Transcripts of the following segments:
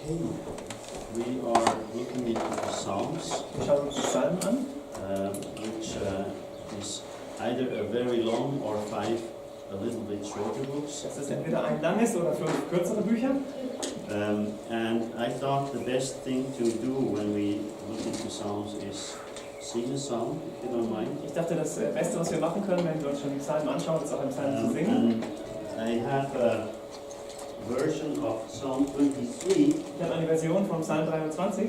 Okay, we are looking into the Psalms, Wir schauen uns die Psalmen an, which is either a very long or 5 a little bit shorter books. das ist entweder ein langes oder 5 kürzere Bücher. And I thought the best thing to do when we look into Psalms is sing a psalm, if you don't mind. Ich dachte, das Beste, was wir machen können, wenn wir uns schon die Psalmen anschauen, ist auch einen Psalm zu singen. And I have a version of Psalm 23, Ich habe eine Version von Psalm 23,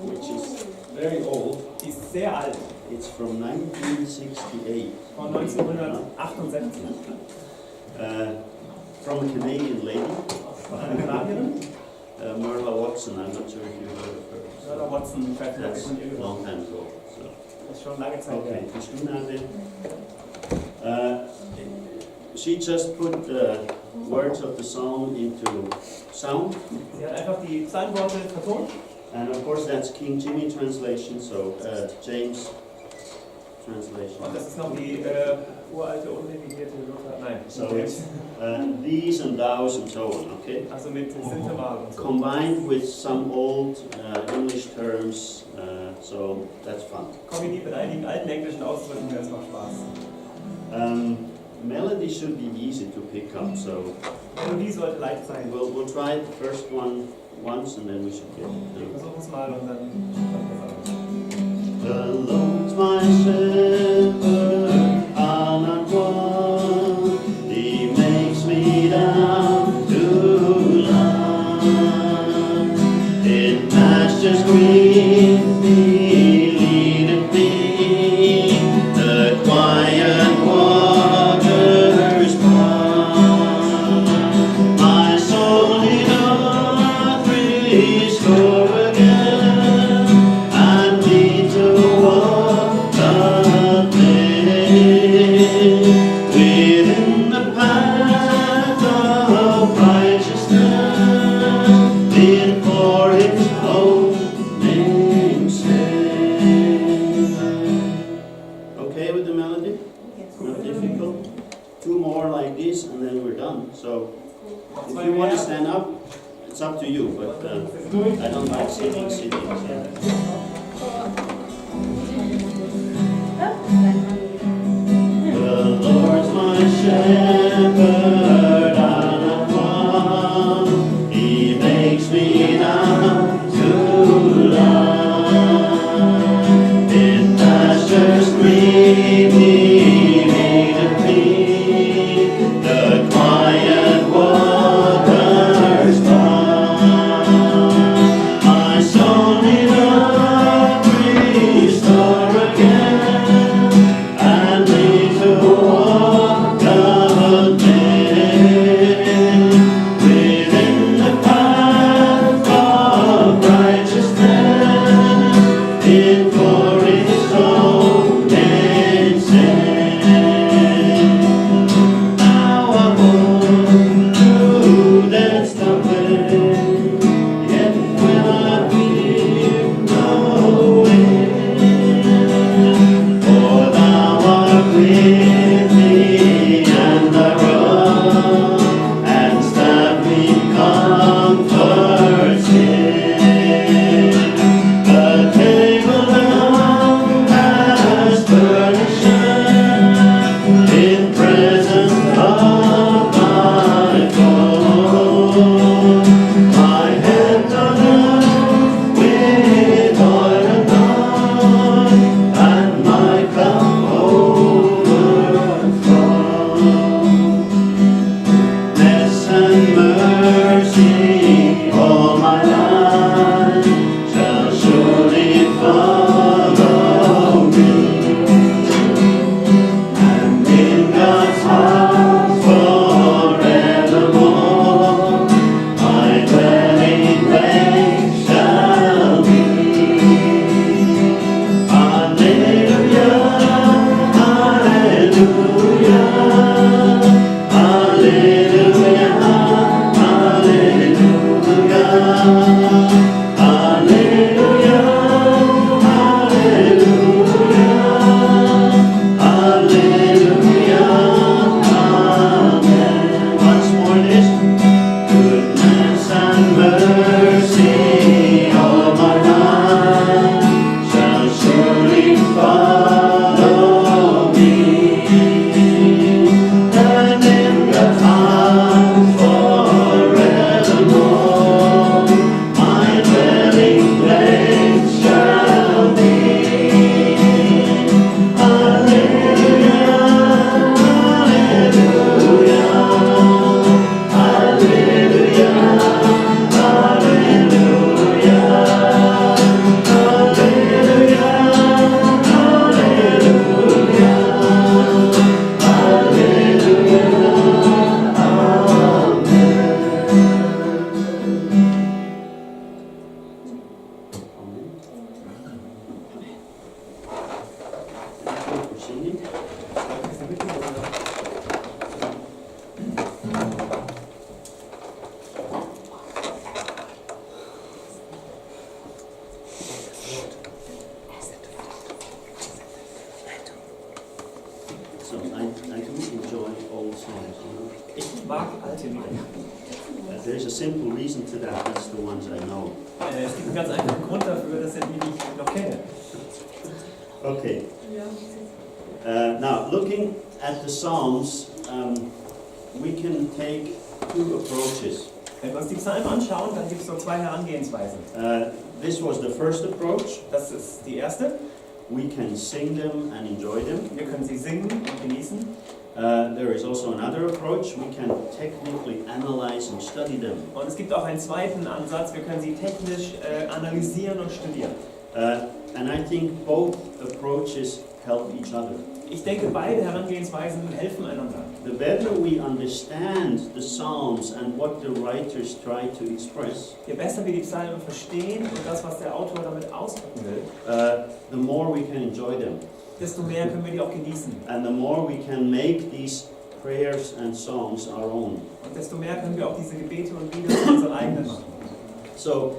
which is very old. die ist sehr alt, It's from 1968. von 1968, From a Canadian lady, von einer Kanadierin. Marla Watson. I'm not sure if you've heard of her. Marla Watson, vielleicht habt ihr That's von ihr a gehört. long time ago. So. Das ist schon lange Zeit her. Okay, Christina did. She just put the words of the psalm into sound, Sie hat einfach die Psalmworte vertont. and of course that's King Jimmy translation, so James translation. Und das ist noch die uralte, unrevidierte Luther. Nein, So it's these and thous and so on, okay? also mit Sintemal und so. Combined with some old English terms, so that's fun. Kombiniert mit einigen alten englischen Ausdrücken, das macht Spaß. Melody should be easy to pick up, so Melodie sollte leicht sein. we'll try the first one once and then we should get Wir it. versuchen es mal und dann schauen wir es an. The Lord's my shepherd, I'll not want. He makes me down to lie. In pastures green, He leadeth me. The quiet waters by. My soul He doth restore again, and me to walk the day within the path of righteousness, in for His own name's sake. Okay with the melody? Not difficult. 2 more like this, and then we're done. So if you want to stand up, it's up to you. But I don't like sitting. The Lord's my shepherd, I'll not want. He makes me down to lie. In pastures green, He leadeth me. The quiet waters by. My soul He doth restore again, and me to walk the day within the path of righteousness, in for His own name's sake. Now I walk through that stumbling, yet will I fear no wind. For Thou art with me, and Thy rod and staff me comforts me. The table Thou hast furnished in presence of my foes. My hands are now with oil anointed, and my cup overflows. Bless and mercy all my life shall surely follow me, and in God's house forevermore my dwelling place shall be. Alleluia, Alleluia, Alleluia, There's a simple reason to that. That's the ones I know. Es gibt einen ganz einfachen Grund dafür, das sind die, die ich noch kenne. Okay. Now, looking at the Psalms, we can take two approaches. Wenn wir uns die Psalmen anschauen, dann gibt es so zwei Herangehensweisen. This was the first approach. Das ist die erste. We can sing them and enjoy them. Wir können sie singen und genießen. There is also another approach. We can technically analyze and study them. Und es gibt auch einen zweiten Ansatz. Wir können sie technisch analysieren und studieren. And I think both approaches help each other. Ich denke, beide Herangehensweisen helfen einander. The better we understand the Psalms and what the writers try to express, Je besser wir die Psalmen verstehen und das, was der Autor damit ausdrücken will, the more we can enjoy them. desto mehr können wir die auch genießen. And the more we can make these prayers and songs our own. Und desto mehr können wir auch diese Gebete und Lieder zu unseren eigenen machen. So,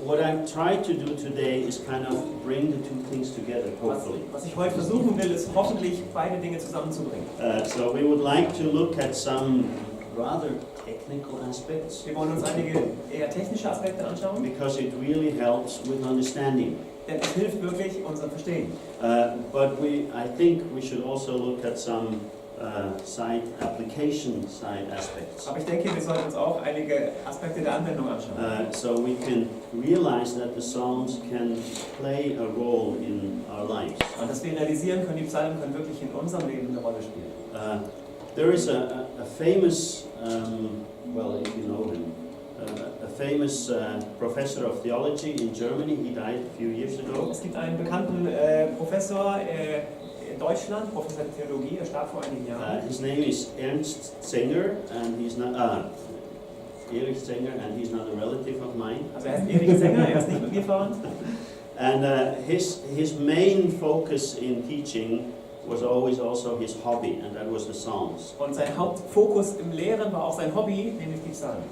what I try to do today is kind of bring the two things together, hopefully. Was ich heute versuchen will, ist hoffentlich beide Dinge zusammenzubringen. So we would like to look at some rather technical aspects, Wir wollen uns einige eher technische Aspekte anschauen, because it really helps with understanding. denn es hilft wirklich unserem Verstehen. But I think we should also look at some side aspects. Aber ich denke, wir sollten uns auch einige Aspekte der Anwendung anschauen. So we can realize that the Psalms can play a role in our lives. Und dass wir realisieren können, die Psalmen können wirklich in unserem Leben eine Rolle spielen. There is a famous, well, if you know him, a famous professor of theology in Germany. He died a few years ago. Es gibt einen bekannten Professor in Deutschland, Professor der Theologie, er starb vor einigen Jahren. His name is Ernst Zenger, and he's not Erich Zenger, and he's not a relative of mine. Also er ist Erich Zenger, er ist nicht mit mir verwandt. And his main focus in teaching was always also his hobby, and that was the Psalms. Und sein Hauptfokus im Lehren war auch sein Hobby, nämlich die Psalmen.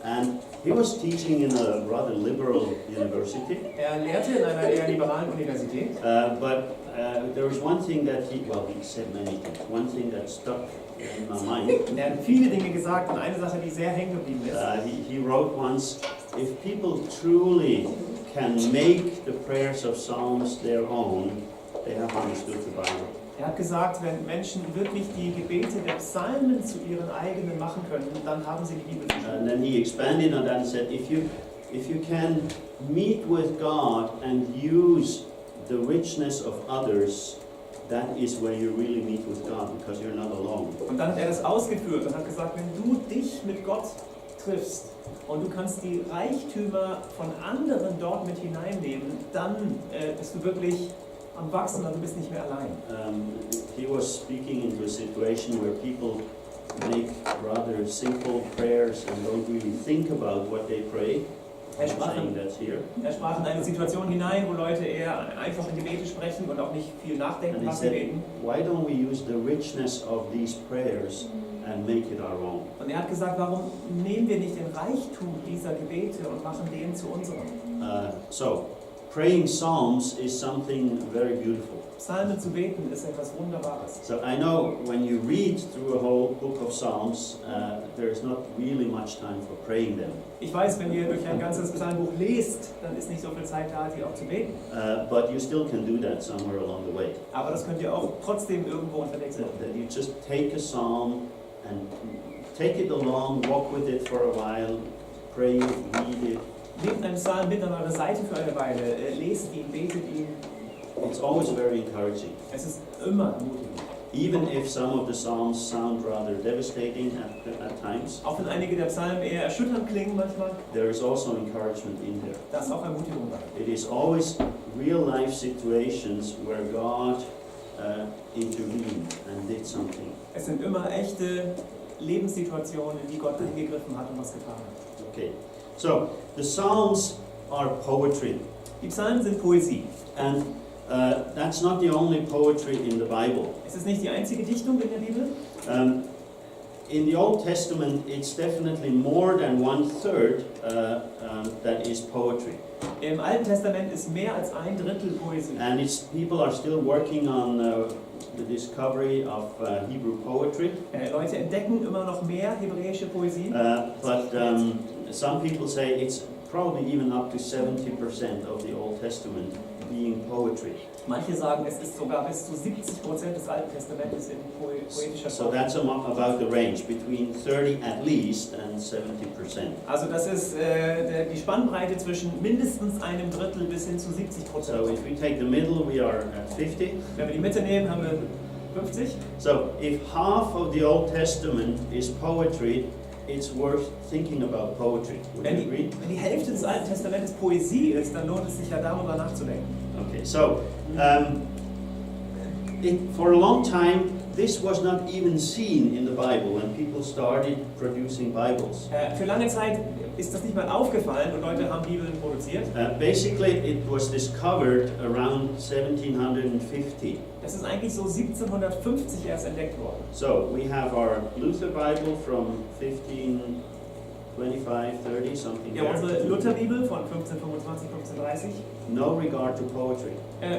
And he was teaching in a rather liberal university. Er lehrte in einer eher liberalen Universität. But there was one thing that he said many things. One thing that stuck in my mind. Er hat viele Dinge gesagt und eine Sache, die sehr hängen geblieben ist. He wrote once, if people truly can make the prayers of Psalms their own, they have understood the Bible. Er hat gesagt, wenn Menschen wirklich die Gebete der Psalmen zu ihren eigenen machen können, dann haben sie die Bibel verstanden. And then he expanded on that and said, if you can meet with God and use the richness of others, that is where you really meet with God, because you're not alone. Und dann hat er das ausgeführt und hat gesagt, wenn du dich mit Gott triffst und du kannst die Reichtümer von anderen dort mit hineinnehmen, dann bist du wirklich am Wachsen und du bist nicht mehr allein. He was speaking into a situation where people make rather simple prayers and don't really think about what they pray. Er sprach in eine Situation hinein, wo Leute eher einfach in Gebete sprechen und auch nicht viel nachdenken, And he was sie said, beten. why don't we use the richness of these prayers and make it our own? Und er hat gesagt, warum nehmen wir nicht den Reichtum dieser Gebete und machen den zu unserem? So, praying psalms is something very beautiful. Psalmen zu beten ist etwas Wunderbares. So I know when you read through a whole book of Psalms, there is not really much time for praying them. Ich weiß, wenn ihr durch ein ganzes Psalmbuch lest, dann ist nicht so viel Zeit da, die auch zu beten. But you still can do that somewhere along the way. Aber das könnt ihr auch trotzdem irgendwo unterwegs machen. That you just take a psalm and take it along, walk with it for a while, pray it, read it. Nehmt einen Psalm mit an eure Seite für eine Weile, lest ihn, betet ihn. It's always very encouraging. Es ist immer ermutigend. Even if some of the psalms sound rather devastating at times, Auch wenn einige der Psalmen eher erschütternd klingen manchmal, there is also encouragement in there. da ist auch Ermutigung dabei. It is always real life situations where God intervened and did something. Es sind immer echte Lebenssituationen, in die Gott eingegriffen hat und was getan hat. Okay, so the Psalms are poetry, Die Psalmen sind Poesie. and that's not the only poetry in the Bible. Es ist nicht die einzige Dichtung in der Bibel. In the Old Testament, it's definitely more than 1/3 that is poetry, Im Alten Testament ist mehr als 1/3 Poesie. and people are still working on the discovery of Hebrew poetry. Leute entdecken immer noch mehr hebräische Poesie. But some people say it's probably even up to 70% of the Old Testament being poetry. Manche sagen, es ist sogar bis zu 70% des Alten Testamentes in poetischer So Form. that's about the range, between 30 at least and 70%. Also das ist die Spannbreite zwischen mindestens einem Drittel bis hin zu 70%. So if we take the middle, we are at 50. Wenn wir die Mitte nehmen, haben wir 50. So if half of the Old Testament is poetry, it's worth thinking about poetry. Would you agree? Wenn die Hälfte des Alten Testamentes Poesie ist, dann lohnt es sich ja darüber nachzudenken. Okay, so for a long time, this was not even seen in the Bible when people started producing Bibles. Für lange Zeit ist das nicht mal aufgefallen und Leute haben Bibeln produziert. Basically, it was discovered around 1750. Das ist eigentlich so 1750 erst entdeckt worden. So we have our Luther Bible from 1525, 30, something Ja, unsere there. Lutherbibel von 1525, 1530. No regard to poetry.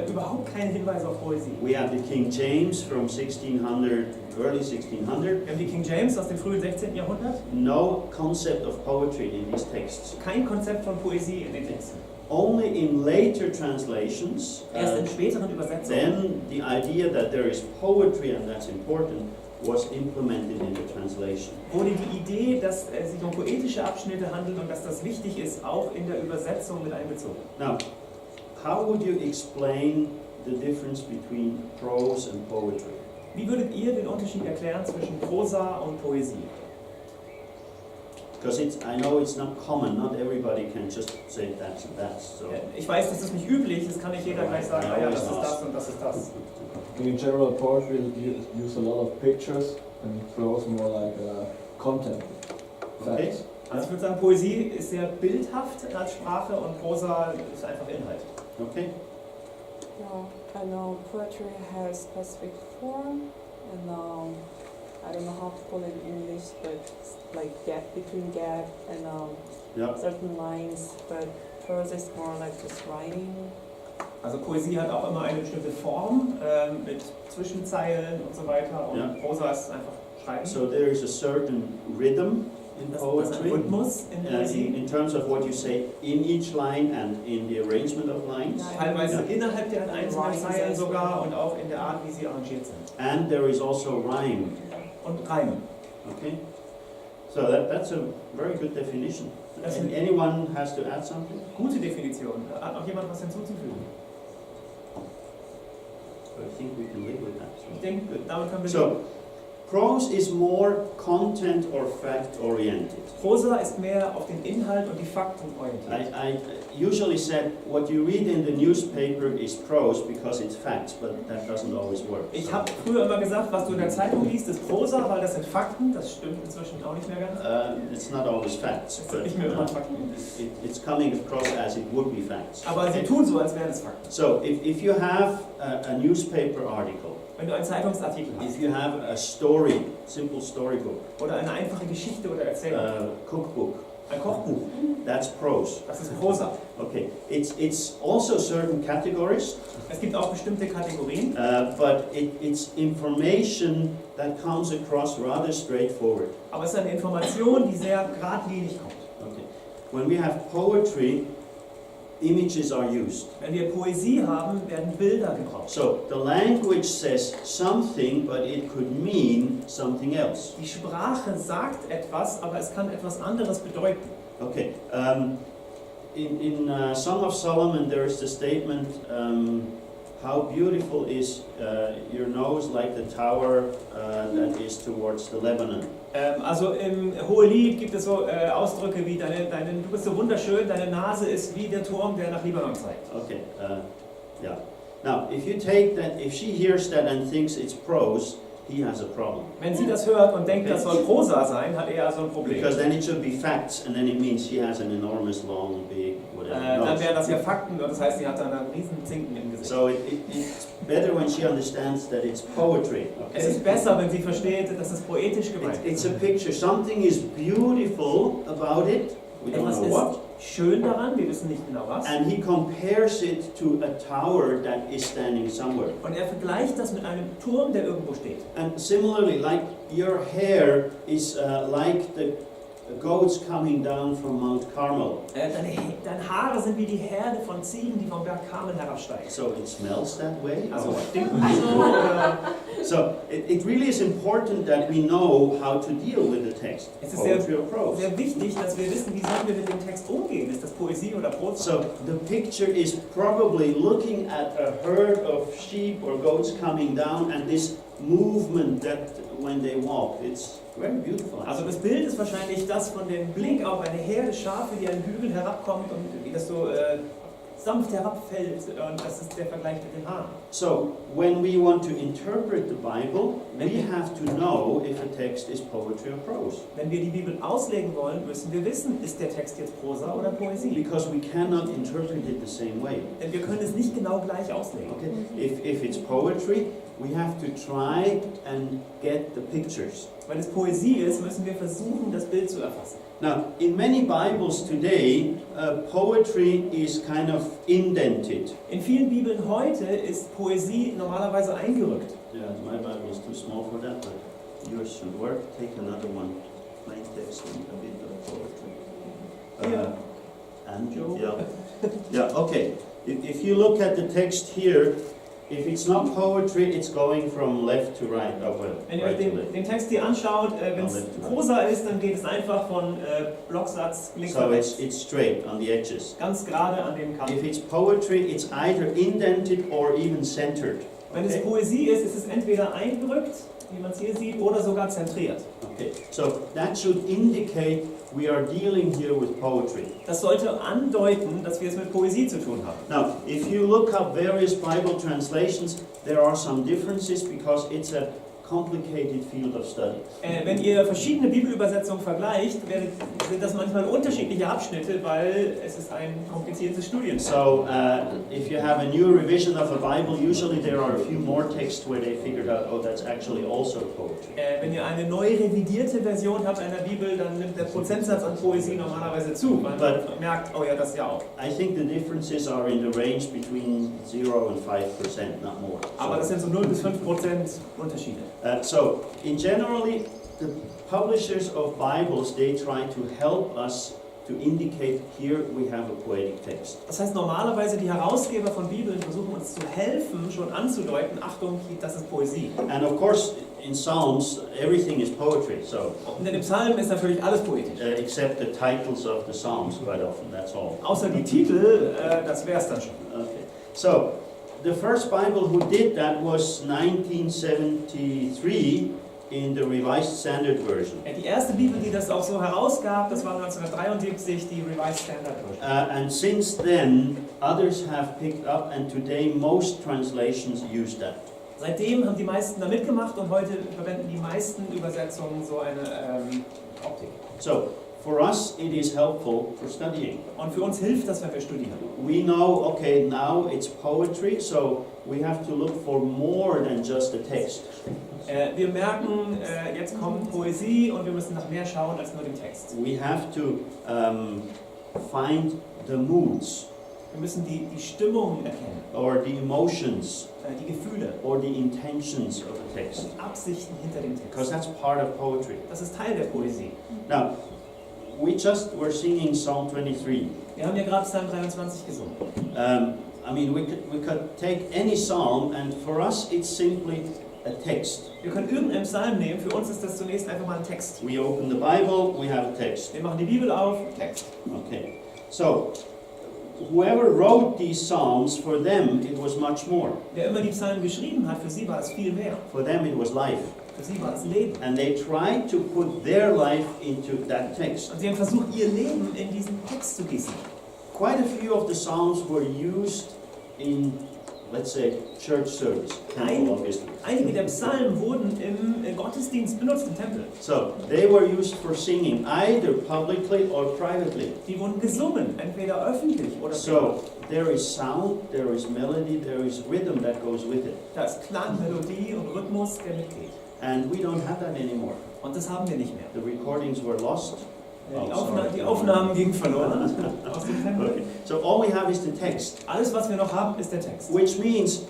Überhaupt keine Hinweise auf Poesie. We have the King James from 1600, early 1600. Wir haben die King James aus dem frühen 16. Jahrhundert. No concept of poetry in these texts. Kein Konzept von Poesie in den Texten. Only in later translations, Erst in späteren Übersetzungen. then the idea that there is poetry and that's important was implemented in the translation. Wurde die Idee, dass es sich um poetische Abschnitte handelt und dass das wichtig ist, auch in der Übersetzung mit einbezogen. Now, how would you explain the difference between prose and poetry? Wie würdet ihr den Unterschied erklären zwischen Prosa und Poesie? Because I know it's not common, not everybody can just say that's and that's. So. Ich weiß, das ist nicht üblich, das kann nicht jeder gleich sagen, ja, das ist das und das ist das. In general, poetry use a lot of pictures and prose more like content, Okay. facts. Also ich würde sagen, Poesie ist sehr bildhaft als Sprache und Prosa ist einfach Inhalt. Okay. Yeah, I know poetry has specific form, and I don't know how to call it in English, but it's like gap between gap and Yeah. certain lines. But prose is more like just writing. Also Poesie hat auch immer eine bestimmte Form mit Zwischenzeilen und so weiter und Ja. Prosa ist einfach Schreiben. So there is a certain rhythm in Das ist ein poetry. Rhythmus in Poesie. In terms of what you say in each line and in the arrangement of lines. Teilweise Ja. innerhalb der einzelnen Zeilen sogar und auch in der Art, wie sie arrangiert sind. And there is also rhyme. Und Reime. Okay? So that's a very good definition. That's And anyone has to add something? Gute Definition. Hat noch jemand was hinzuzufügen? I think we can live with that. Ich denke, damit können wir So, prose is more content or fact oriented. Prosa ist mehr auf den Inhalt und die Fakten orientiert. I usually said what you read in the newspaper is prose because it's facts, but that doesn't always work. Ich habe früher immer gesagt, was du in der Zeitung liest, ist Prosa, weil das sind Fakten. Das stimmt inzwischen auch nicht mehr ganz. It's not always facts, Es but sind nicht mehr immer Fakten. it's coming across as it would be facts. Aber sie tun so, als wären es Fakten. So if you have a newspaper article, Wenn du einen Zeitungsartikel hast if you have a story, simple storybook, oder eine einfache Geschichte oder Erzählung, cookbook, ein Kochbuch, that's prose. das ist Prosa. Okay, it's also certain categories, Es gibt auch bestimmte Kategorien, but it's information that comes across rather straightforward. aber es ist eine Information, die sehr geradlinig kommt. Okay, when we have poetry, images are used. Wenn wir Poesie haben, werden Bilder gebraucht. So the language says something, but it could mean something else. Die Sprache sagt etwas, aber es kann etwas anderes bedeuten. Okay, in Song of Solomon there is the statement, how beautiful is your nose like the tower that is towards the Lebanon. Also im Hohelied gibt es so Ausdrücke wie du bist so wunderschön, deine Nase ist wie der Turm, der nach Libanon zeigt. Okay, yeah. Now, if you take that, if she hears that and thinks it's prose, he has a problem. Wenn sie das hört und denkt, das soll Prosa sein, hat er also ein Problem. Because then it should be facts, and then it means she has an enormous, long, big, whatever. Dann nose. wären das ja Fakten und das heißt, sie hat dann einen riesen Zinken im Gesicht. So it's better when she understands that it's poetry. Es Okay? ist besser, wenn sie versteht, dass es poetisch gemeint ist. It's a picture. Something is beautiful about it, We don't Etwas know ist what. schön daran, wir wissen nicht genau was. And he compares it to a tower that is standing somewhere. Und er vergleicht das mit einem Turm, der irgendwo steht. And similarly, like your hair is like the goats coming down from Mount Carmel. Deine Haare sind wie die Herde von Ziegen, die vom Berg Karmel herabsteigen. So it smells that way. Also stinken die so? Oder? So it really is important that we know how to deal with the text. Es ist sehr, Poetry or prose. sehr wichtig, dass wir wissen, wie sollen wir mit dem Text umgehen. Ist das Poesie oder Prosa? So the picture is probably looking at a herd of sheep or goats coming down and this movement that when they walk, it's very beautiful. Also das Bild ist wahrscheinlich das von dem Blick auf eine Herde Schafe, die einen Hügel herabkommt und wie das so sanft herabfällt. Und das ist der Vergleich mit den Haaren. So when we want to interpret the Bible, we have to know if a text is poetry or prose. Wenn wir die Bibel auslegen wollen, müssen wir wissen, ist der Text jetzt Prosa oder Poesie? Because we cannot interpret it the same way. Denn wir können es nicht genau gleich auslegen. Okay? If it's poetry, we have to try and get the pictures. Wenn es Poesie ist, müssen wir versuchen, das Bild zu erfassen. Now, in many Bibles today, poetry is kind of indented. In vielen Bibeln heute ist Poesie normalerweise eingerückt. Yeah, my Bible is too small for that, but yours should work. Take another one, plain text and a bit of poetry. And Joe? yeah, okay. If you look at the text here, if it's not poetry, it's going from left to right. Oh, well, Wenn ihr right euch to left. den Text hier anschaut, wenn es Prosa ist, dann geht es einfach von Blocksatz links nach So rechts. it's straight on the edges. Ganz gerade an den Kanten. If it's poetry, it's either indented or even centered. Wenn es Poesie ist, ist es entweder eingerückt, wie man es hier sieht, oder sogar zentriert. Okay, so that should indicate we are dealing here with poetry. Das sollte andeuten, dass wir es mit Poesie zu tun haben. Now, if you look up various Bible translations, there are some differences because it's a complicated field of study. Wenn ihr verschiedene Bibelübersetzungen vergleicht, sind das manchmal unterschiedliche Abschnitte, weil es ist ein kompliziertes Studienfeld. So, if you have a new revision of a Bible, usually there are a few more texts where they figured out, oh, that's actually also poetry. Wenn ihr eine neu revidierte Version habt einer Bibel, dann nimmt der Prozentsatz an Poesie normalerweise zu, weil man merkt, oh ja, das ja auch. I think the differences are in the range between 0 and 5%, not more. Aber das sind so 0 bis 5% Unterschiede. So, in generally, the publishers of Bibles, they try to help us to indicate here we have a poetic text. Das heißt, normalerweise die Herausgeber von Bibeln versuchen uns zu helfen, schon anzudeuten, Achtung, das ist Poesie. And of course, in Psalms, everything is poetry, so Und in den Psalmen ist natürlich alles poetisch. except the titles of the Psalms quite often, that's all. Außer die Titel, das wäre es dann schon. Okay. So, the first Bible who did that was 1973 in the Revised Standard Version. Die erste Bibel, die das auch so herausgab, das war 1973, die Revised Standard Version. And since then, others have picked up, and today most translations use that. Seitdem haben die meisten da mitgemacht und heute verwenden die meisten Übersetzungen so eine Optik. So, for us, it is helpful for studying. Und für uns hilft das, wenn wir studieren. We know, okay, now it's poetry, so we have to look for more than just the text. Wir merken, jetzt kommt Poesie und wir müssen nach mehr schauen als nur den Text. We have to find the moods, Wir müssen die Stimmung erkennen, or the emotions, die Gefühle, or the intentions of the text, die Absichten hinter dem because Text. that's part of poetry. Das ist Teil der Poesie. Now, we just were singing Psalm 23. Wir haben ja gerade Psalm 23 gesungen. I mean, we could take any psalm, and for us, it's simply a text. Wir können irgendeinen Psalm nehmen, für uns ist das zunächst einfach mal ein Text. We open the Bible, we have a text. Wir machen die Bibel auf, Text. Okay, so whoever wrote these psalms, for them it was much more. Wer immer die Psalmen geschrieben hat, für sie war es viel mehr. For them it was life. Für sie war es Leben. And they tried to put their life into that text. Und sie haben versucht, ihr Leben in diesen Text zu gießen. Quite a few of the psalms were used in, let's say, church service. Temple, obviously. Einige der Psalmen wurden im Gottesdienst benutzt, im Tempel. So they were used for singing, either publicly or privately. Die wurden gesungen, entweder öffentlich oder privat. So there is sound, there is melody, there is rhythm that goes with it. Da ist Klang, Melodie und Rhythmus, der mitgeht. And we don't have that anymore. Und das haben wir nicht mehr. The recordings were lost. Die Aufnahmen gingen verloren aus dem Tempel. Okay. So all we have is the text, Alles, was wir noch haben, ist der Text. which means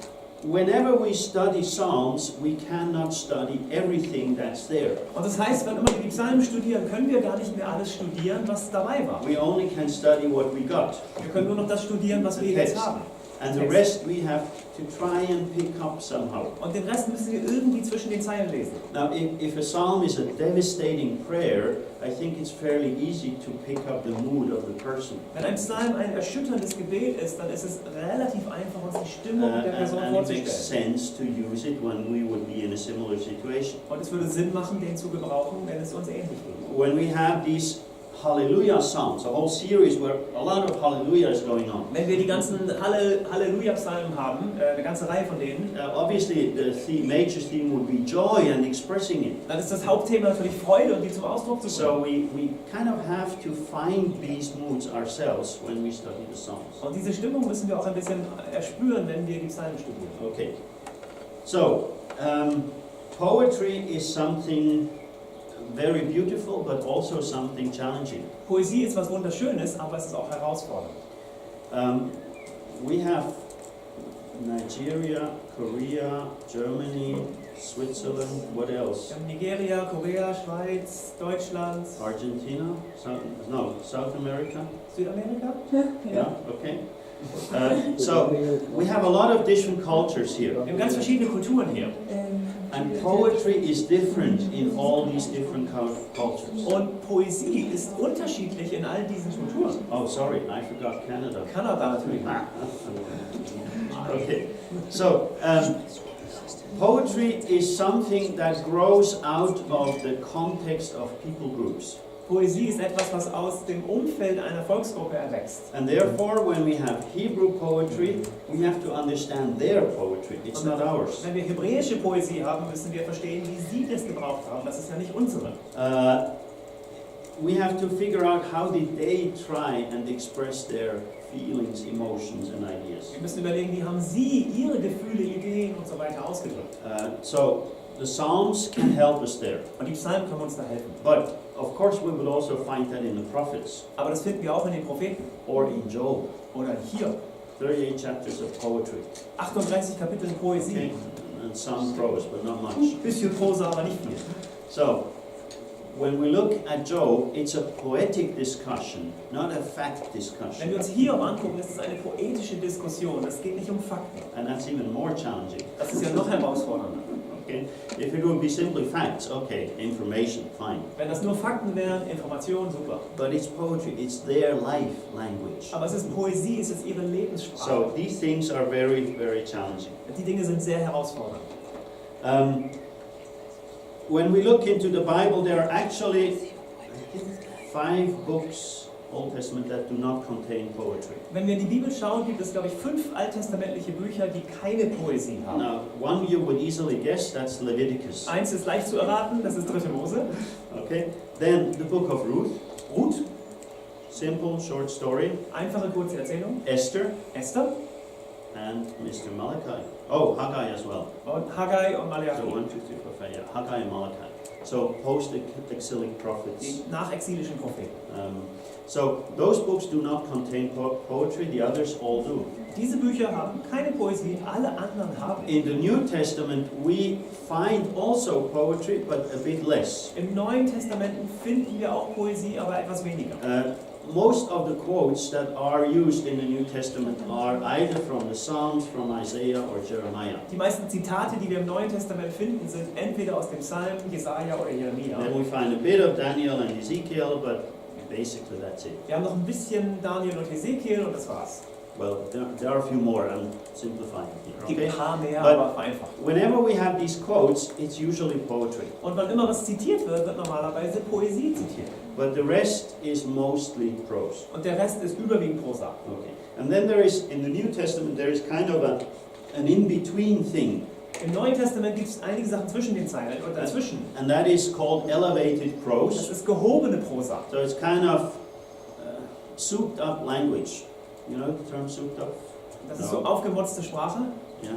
whenever we study Psalms, we cannot study everything that's there. Und das heißt, wenn immer wir die Psalmen studieren, können wir gar nicht mehr alles studieren, was dabei war. We only can study what we got. Wir können nur noch das studieren, was wir jetzt haben. And the rest we have to try and pick up somehow. Und den Rest müssen wir irgendwie zwischen den Zeilen lesen. Now, if a psalm is a devastating prayer, I think it's fairly easy to pick up the mood of the person. Wenn ein Psalm ein erschütterndes Gebet ist, dann ist es relativ einfach, uns die Stimmung der Person And it makes vorzustellen. sense to use it when we would be in a similar situation. Und es würde Sinn machen, den zu gebrauchen, wenn es uns ähnlich geht. When we have these Hallelujah Psalms, a whole series where a lot of Hallelujah is going on. Wenn wir die ganzen Halleluja-Psalmen haben, eine ganze Reihe von denen, Obviously, the major theme would be joy and expressing it. dann ist das Hauptthema natürlich Freude und die zum Ausdruck zu So bringen. we kind of have to find these moods ourselves when we study the Psalms. Und diese Stimmung müssen wir auch ein bisschen erspüren, wenn wir die Psalmen studieren. Okay. So, poetry is something very beautiful, but also something challenging. Poesie ist was Wunderschönes, aber es ist auch herausfordernd. We have Nigeria, Korea, Germany, Switzerland, what Wir else? haben Nigeria, Korea, Schweiz, Deutschland, Argentina? South America? Südamerika. Yeah, okay. So, we have a lot of different cultures here. Wir haben ganz verschiedene Kulturen hier. And poetry is different in all these different cultures. Und Poesie ist unterschiedlich in all diesen Kulturen. Oh, sorry, I forgot Canada. Kanada natürlich. Okay, so poetry is something that grows out of the context of people groups. Poesie ist etwas, was aus dem Umfeld einer Volksgruppe erwächst. And therefore, when we have Hebrew poetry, we have to understand their poetry. It's not ours. Wenn wir hebräische Poesie haben, müssen wir verstehen, wie sie das gebraucht haben. Das ist ja nicht unsere. We have to figure out how did they try and express their feelings, emotions, and ideas. Wir müssen überlegen, wie haben sie ihre Gefühle, Ideen und so weiter ausgedrückt. So the Psalms can help us there. Und die Psalmen können uns da helfen. But of course, we would also find that in the prophets Aber das finden wir auch in den Propheten or in Job. oder hier. 38 chapters of poetry. 38 Kapitel Poesie. Okay? And some prose, but not much. Bisschen Prosa, aber nicht viel. So, when we look at Job, it's a poetic discussion, not a fact Wenn discussion. wir uns Hiob angucken, ist es eine poetische Diskussion. Es geht nicht um Fakten. And that's even more challenging. Das ist ja noch herausfordernder. Okay? If it would be simply facts, okay, information, fine. Wenn das nur Fakten wären, Informationen, super. But it's poetry, it's their life language. Aber es ist Poesie, es ist ihre Lebenssprache. So these things are very, very challenging. Die Dinge sind sehr herausfordernd. When we look into the Bible, there are actually 5 books, Old Testament, that do not contain poetry. Wenn wir in die Bibel schauen, gibt es, glaube ich, 5 alttestamentliche Bücher, die keine Poesie haben. Now, one you would easily guess, that's Leviticus. Eins ist leicht zu erraten, das ist 3. Mose. Okay, then the book of Ruth, Ruth, simple, short story. einfache, kurze Erzählung. Esther, Esther and Mr. Malachi. Oh, Haggai as well. und Haggai und So Malachi. 1, 2, 3, 4, 5, yeah, Haggai and Malachi. So post-exilic prophets. Die nachexilischen Propheten. So those books do not contain poetry, the others all do. Diese Bücher haben keine Poesie, alle anderen haben. In the New Testament we find also poetry, but a bit less. Im Neuen Testament finden wir auch Poesie, aber etwas weniger. Most of the quotes that are used in the New Testament are either from the Psalms, from Isaiah or Jeremiah. Die meisten Zitate, die wir im Neuen Testament finden, sind entweder aus dem Psalm, Jesaja oder Jeremia. Then we find a bit of Daniel and Ezekiel, but basically that's it. Wir haben noch ein bisschen Daniel und Hesekiel und das war's. Well, there are a few more. I'm simplifying Es here. gibt Okay? ein paar mehr, But- aber vereinfacht. Whenever we have these quotes, it's usually poetry, Und wann immer was zitiert wird, wird normalerweise Poesie zitiert. but the rest is mostly prose. Und der Rest ist überwiegend Prosa. Okay. And then there is, in the New Testament, there is kind of an in-between thing, Im Neuen Testament gibt es einige Sachen zwischen den Zeilen oder dazwischen. and that is called elevated Das prose. ist gehobene Prosa. So it's kind of souped up language. You know the term souped up? Das ist so aufgemotzte Sprache. Yeah.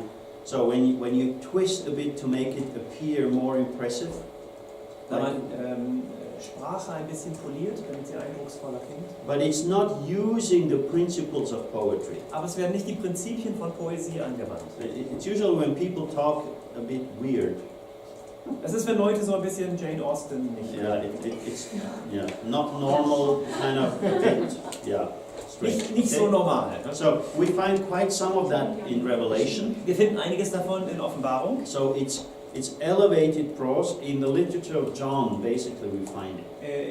So when you twist a bit to make it appear more impressive, Wenn like, man Sprache ein bisschen poliert, damit sie eindrucksvoller klingt. but it's not using the principles of poetry. Aber es werden nicht die Prinzipien von Poesie angewandt. It's usually when people talk a bit weird. Es ist, wenn Leute so ein bisschen Jane Austen nicht. Yeah, it's not normal kind of bit. Yeah, strange. Nicht so normal. Ne? So we find quite some of that in Revelation. Wir finden einiges davon in Offenbarung. So it's elevated prose. In the literature of John, basically we find it.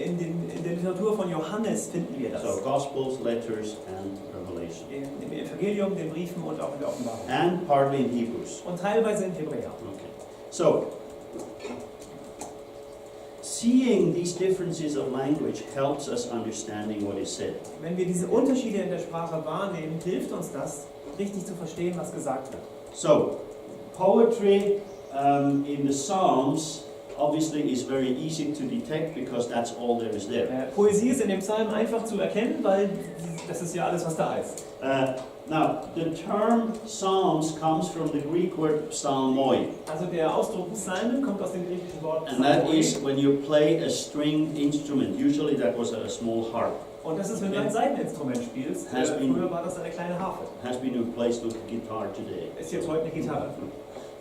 In der Literatur von Johannes finden wir das. So Gospels, letters, and Revelation, Im Evangelium, den Briefen und auch in der Offenbarung. and partly in Hebrews. Und teilweise in Hebräer. Okay. So seeing these differences of language helps us understanding what is said. Wenn wir diese Unterschiede in der Sprache wahrnehmen, hilft uns das, richtig zu verstehen, was gesagt wird. So poetry in the Psalms obviously is very easy to detect because that's all there is there. Poesie ist in dem Psalm einfach zu erkennen, weil das ist ja alles, was da ist. Now, the term Psalms comes from the Greek word psalmoi, Also der Ausdruck Psalmen kommt aus dem griechischen Wort and that Psalmoi. is when you play a stringed instrument. Usually that was a small harp. Und das ist, wenn du ein Saiteninstrument spielst. Früher war das eine kleine Harfe. Has been replaced with a guitar today. Ist jetzt heute eine Gitarre.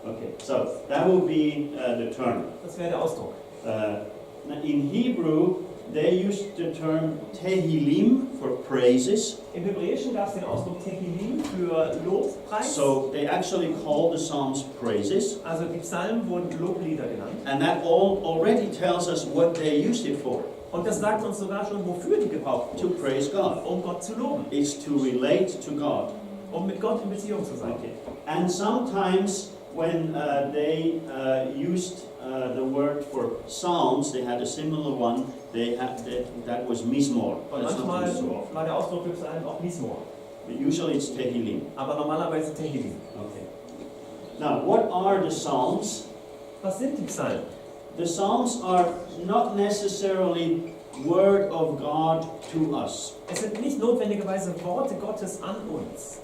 Okay, so that will be the term. Das wäre der Ausdruck. In Hebrew, they used the term Tehillim for praises. Im Hebräischen gab es den Ausdruck Tehillim für Lobpreis. So they actually call the Psalms praises. Also die Psalmen wurden Loblieder genannt. And that already tells us what they used it for, Und das sagt uns sogar schon, wofür die gebraucht to wurden. praise God. Um Gott zu loben. It's to relate to God. Um mit Gott in Beziehung zu sein. Okay. And sometimes when they used the word for psalms, they had a similar one. They had that was Mizmor. Und That's not manchmal used so often. war der Ausdruck für Psalmen auch Mismor. But usually it's Tehillim. Aber normalerweise Tehillim. Okay. Now, what are the psalms? Was sind die Psalmen? The psalms are not necessarily word of God to us. Es sind nicht notwendigerweise Worte Gottes an uns.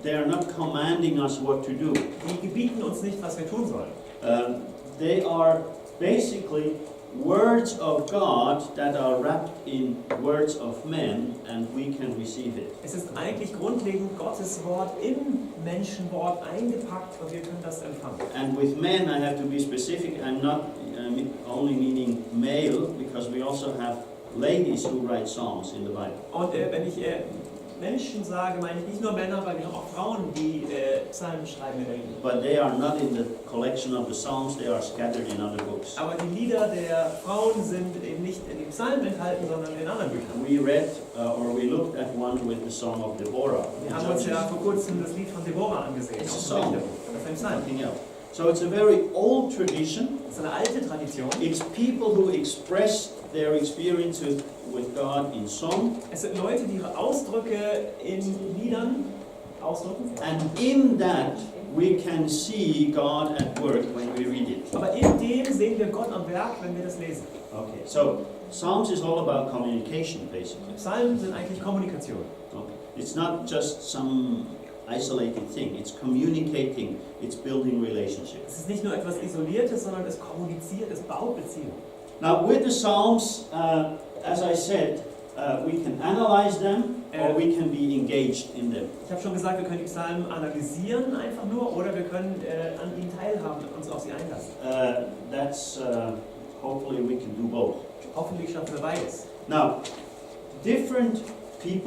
They are not commanding us what to do. Die gebieten uns nicht, was wir tun sollen. They are basically words of God that are wrapped in words of men, and we can receive it. Es ist eigentlich grundlegend Gottes Wort im Menschenwort eingepackt und wir können das empfangen. And with men, I have to be specific. I'm not only meaning male, because we also have ladies who write songs in the Bible. Und wenn ich Menschen sage, meine ich nicht nur Männer, weil wir haben auch Frauen, die Psalmen schreiben in der Bibel. But they are not in the collection of the Psalms, they are scattered in other books. Aber die Lieder der Frauen sind eben nicht in den Psalmen enthalten, sondern in anderen Büchern. We read or we looked at one with the Song of Deborah. Wir haben uns ja vor kurzem das Lied von Deborah angesehen. It's a aus dem song. Richterbuch. Das ist ein Psalm. Something else. So it's a very old tradition. Das ist eine alte Tradition. It's people who express their experiences with God in song, Es sind Leute, die ihre Ausdrücke in Liedern ausdrücken. and in that we can see God at work when we read it. Aber in dem sehen wir Gott am Werk, wenn wir das lesen. Okay, so Psalms is all about communication, basically. Psalmen sind eigentlich Kommunikation. Okay. It's not just some isolated thing. It's communicating. It's building relationships. Es ist nicht nur etwas Isoliertes, sondern es kommuniziert, es baut Beziehungen. Now, with the Psalms, as I said, we can analyze them or we can be engaged in them. Ich habe schon gesagt, wir können die Psalmen analysieren einfach nur oder wir können an ihnen teilhaben und uns auf sie einlassen. Hopefully we can do both. Hoffentlich schaffen wir beides. Now, different people